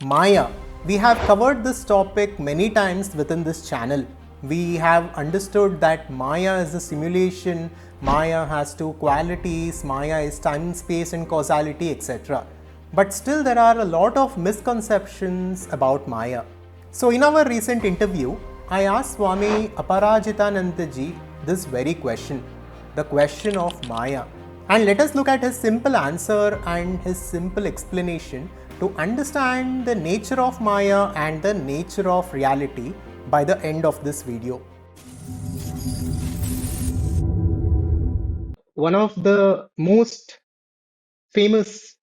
Maya. We have covered this topic many times within this channel. We have understood that Maya is a simulation, Maya has two qualities, Maya is time, space, and causality, etc. But still, there are a lot of misconceptions about Maya. So, in our recent interview, I asked Swami Aparajitananda Ji this very question, the question of Maya. And let us look at his simple answer and his simple explanation to understand the nature of Maya and the nature of reality by the end of this video. One of the most famous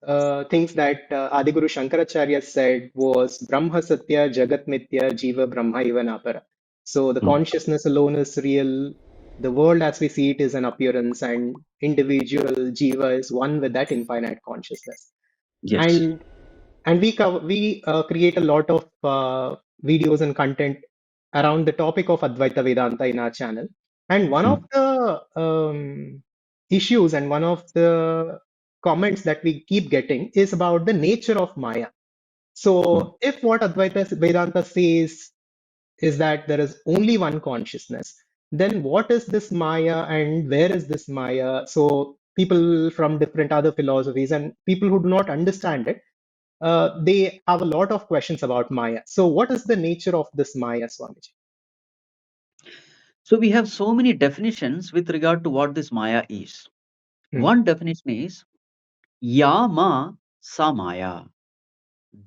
things that Adiguru Shankaracharya said was Brahma Satya Jagat Mithya Jiva Brahma Ivanapara. So the consciousness alone is real. The world as we see it is an appearance, and individual Jiva is one with that infinite consciousness. Yes. And we create a lot of videos and content around the topic of Advaita Vedanta in our channel. And one of Mm. the issues and one of the comments that we keep getting is about the nature of Maya. Mm. So, if what Advaita Vedanta says is that there is only one consciousness, then what is this Maya and where is this Maya? So, people from different other philosophies and people who do not understand it, they have a lot of questions about Maya. So, what is the nature of this Maya, Swamiji? So we have so many definitions with regard to what this Maya is. Hmm, One definition is Ya Ma Sa Maya.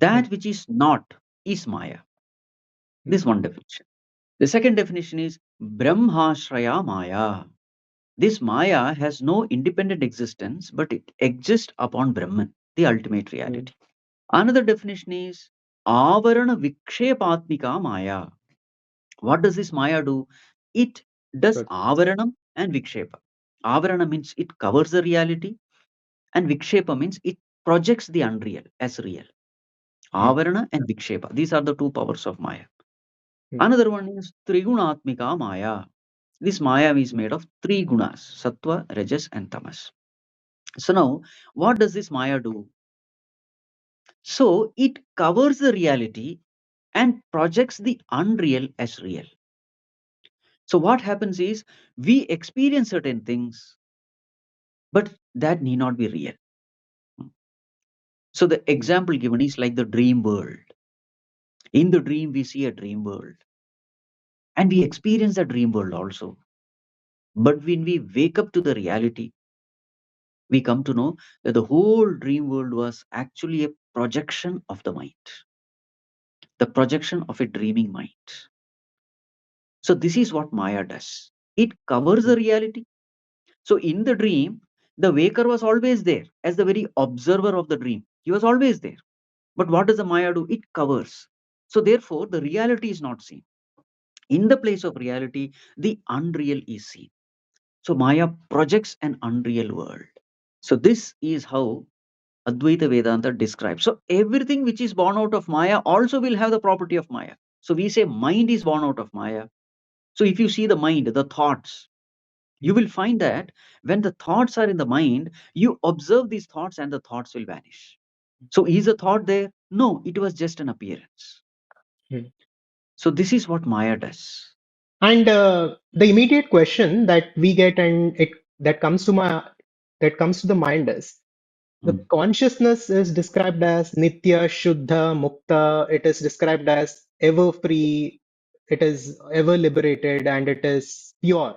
hmm, That which is not is Maya. hmm, This one definition. The second definition is Brahmashraya Maya. This Maya has no independent existence, but it exists upon Brahman, the ultimate hmm, reality. Another definition is Avarana Vikshepatmika Maya. What does this Maya do? It does good. Avaranam and Vikshepa. Avarana means it covers the reality, and Vikshepa means it projects the unreal as real. Hmm, Avarana and Vikshepa. These are the two powers of Maya. hmm, Another one is Trigunatmika Maya. This Maya is made of three gunas, Sattva, Rajas, and Tamas. So now, what does this Maya do? So it covers the reality and projects the unreal as real. So what happens is we experience certain things, but that need not be real. So the example given is like the dream world. In the dream, we see a dream world and we experience the dream world also. But when we wake up to the reality, we come to know that the whole dream world was actually a projection of the mind, the projection of a dreaming mind. So this is what Maya does. It covers hmm, the reality. So in the dream, the waker was always there as the very observer of the dream. He was always there. But what does the Maya do? It covers. So therefore, the reality is not seen. In the place of reality, the unreal is seen. So Maya projects an unreal world. So this is how Advaita Vedanta describes. So everything which is born out of Maya also will have the property of Maya. So we say mind is born out of Maya. So if you see the mind, the thoughts, you will find that when the thoughts are in the mind, you observe these thoughts and the thoughts will vanish. So is a thought there? No, it was just an appearance. hmm. So this is what Maya does. And the immediate question that we get and it that comes to my that comes to the mind is the Mm. consciousness is described as Nitya, Shuddha, Mukta. It is described as ever free. It is ever liberated, and it is pure.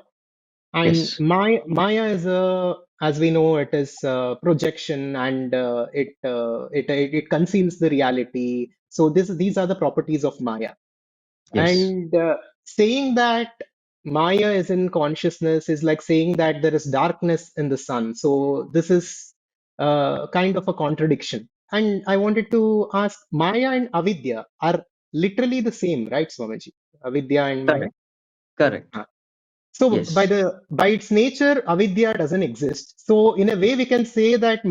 And Yes. Maya is a, as we know, it is a projection, and it conceals the reality. So these are the properties of Maya. Yes. And saying that Maya is in consciousness is like saying that there is darkness in the sun. So this is kind of a contradiction. And I wanted to ask, Maya and Avidya are literally the same, right, Swamiji? Avidya and Maya. Correct. Correct. So Yes. by its nature, avidya doesn't exist. So in a way, we can say that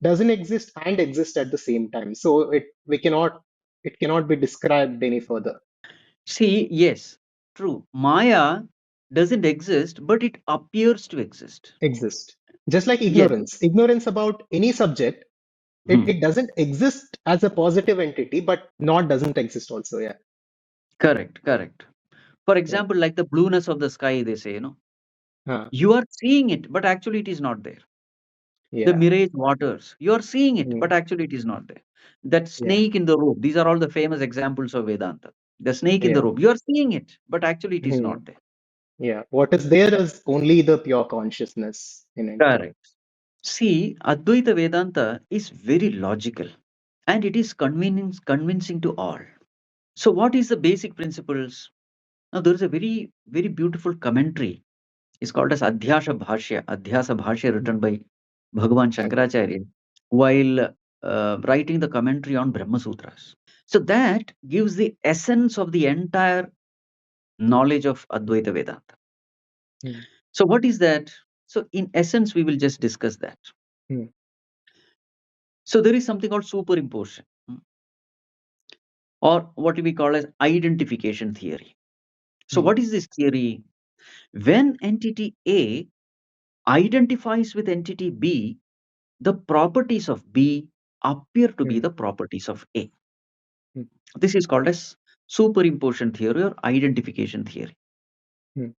doesn't exist and exist at the same time. So it cannot be described any further. See, yes, true. Maya doesn't exist, but it appears to exist. Exist just like Yes. ignorance. Ignorance about any subject It doesn't exist as a positive entity, but not doesn't exist also. Yeah. Correct, correct. For Yeah. example, like the blueness of the sky, they say, Huh. you are seeing it, but actually it is not there. The Yeah. mirage waters, you are seeing it, Mm. but actually it is not there. That Yeah. snake in the rope, these are all the famous examples of Vedanta. The snake in the Yeah. rope, you are seeing it, but actually it is Mm. not there. Yeah. What is there is only the pure consciousness in it. Correct. See, Advaita Vedanta is very logical and it is convincing to all. So, what is the basic principles? Now, there is a very, very beautiful commentary. It's called as Adhyasa Bhashya, Mm. written by Bhagavan Okay. Shankaracharya while writing the commentary on Brahma Sutras. So, that gives the essence of the entire knowledge of Advaita Vedanta. Mm. So, what is that? So, in essence, we will just discuss that. Mm. So, there is something called superimposition, or what we call as identification theory. So, Mm. what is this theory? When entity A identifies with entity B, the properties of B appear to be Mm. the properties of A. Mm. This is called as superimposition theory or identification theory. Mm.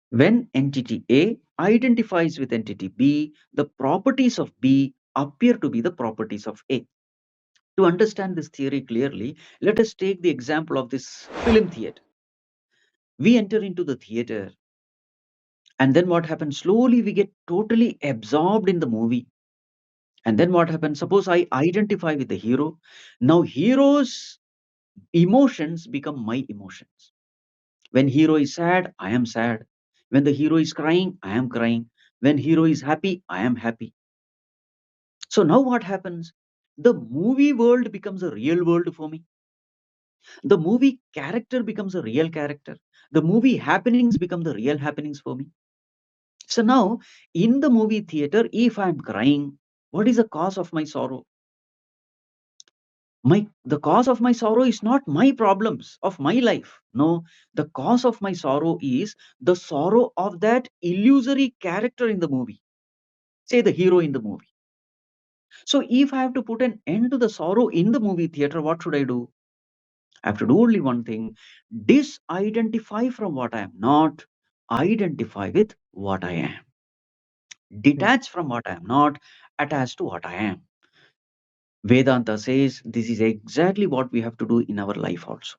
When entity A identifies with entity B, the properties of B appear to be the properties of A. To understand this theory clearly, let us take the example of this film theater. We enter into the theater, and then what happens? Slowly, we get totally absorbed in the movie. And then what happens? Suppose I identify with the hero. Now, hero's emotions become my emotions. When hero is sad, I am sad. When the hero is crying, I am crying. When hero is happy, I am happy. So now what happens? The movie world becomes a real world for me. The movie character becomes a real character. The movie happenings become the real happenings for me. So now, in the movie theater, if I'm crying, what is the cause of my sorrow? The cause of my sorrow is not my problems of my life. No, the cause of my sorrow is the sorrow of that illusory character in the movie. Say the hero in the movie. So if I have to put an end to the sorrow in the movie theater, what should I do? I have to do only one thing: disidentify from what I am not, identify with what I am. Mm. Detach from what I am not, attach to what I am. Vedanta says this is exactly what we have to do in our life also.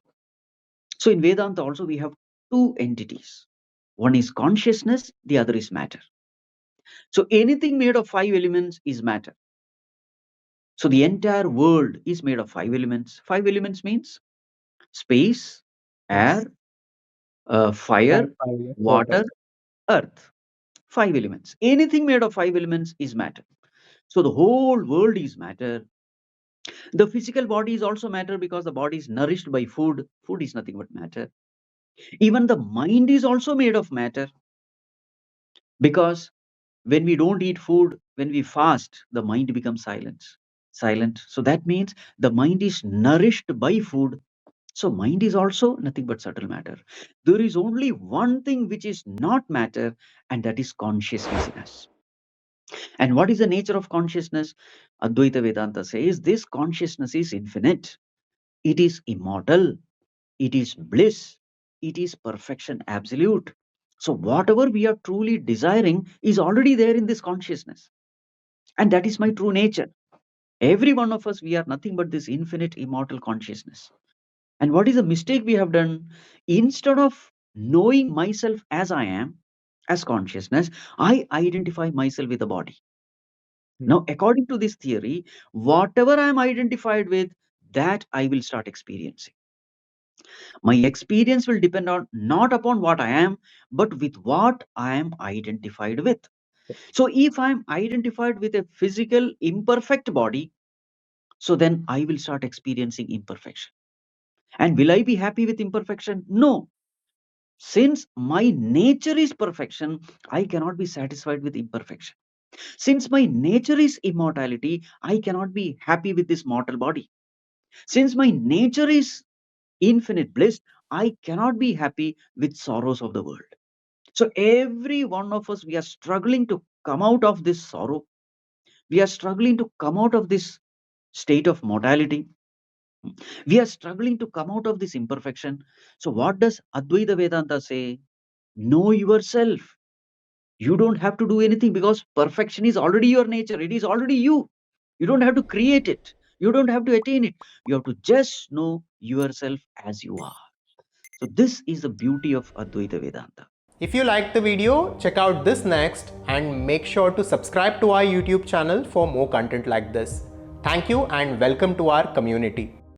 So in Vedanta also we have two entities. One is consciousness, the other is matter. So anything made of five elements is matter. So the entire world is made of five elements. Five elements means space, Yes. air, fire, Fire, water. water, earth. Five elements. Anything made of five elements is matter. So the whole world is matter. The physical body is also matter because the body is nourished by food. Food is nothing but matter. Even the mind is also made of matter because when we don't eat food, when we fast, the mind becomes silent. So that means the mind is nourished by food. So mind is also nothing but subtle matter. There is only one thing which is not matter, and that is consciousness in us. And what is the nature of consciousness? Advaita Vedanta says this consciousness is infinite, it is immortal, it is bliss, it is perfection absolute. So whatever we are truly desiring is already there in this consciousness. And that is my true nature. Every one of us, we are nothing but this infinite immortal consciousness. And what is the mistake we have done? Instead of knowing myself as I am, as consciousness, I identify myself with the body. Mm. Now, according to this theory, whatever I am identified with, that I will start experiencing. My experience will depend on not upon what I am, but with what I am identified with. So, if I am identified with a physical, imperfect body, so then I will start experiencing imperfection. And will I be happy with imperfection? No. Since my nature is perfection, I cannot be satisfied with imperfection. Since my nature is immortality, I cannot be happy with this mortal body. Since my nature is infinite bliss, I cannot be happy with sorrows of the world. So every one of us, we are struggling to come out of this sorrow. We are struggling to come out of this state of mortality. We are struggling to come out of this imperfection. So, what does Advaita Vedanta say? Know yourself. You don't have to do anything because perfection is already your nature, it is already you. You don't have to create it, you don't have to attain it. You have to just know yourself as you are. So, this is the beauty of Advaita Vedanta. If you liked the video, check out this next and make sure to subscribe to our YouTube channel for more content like this. Thank you and welcome to our community.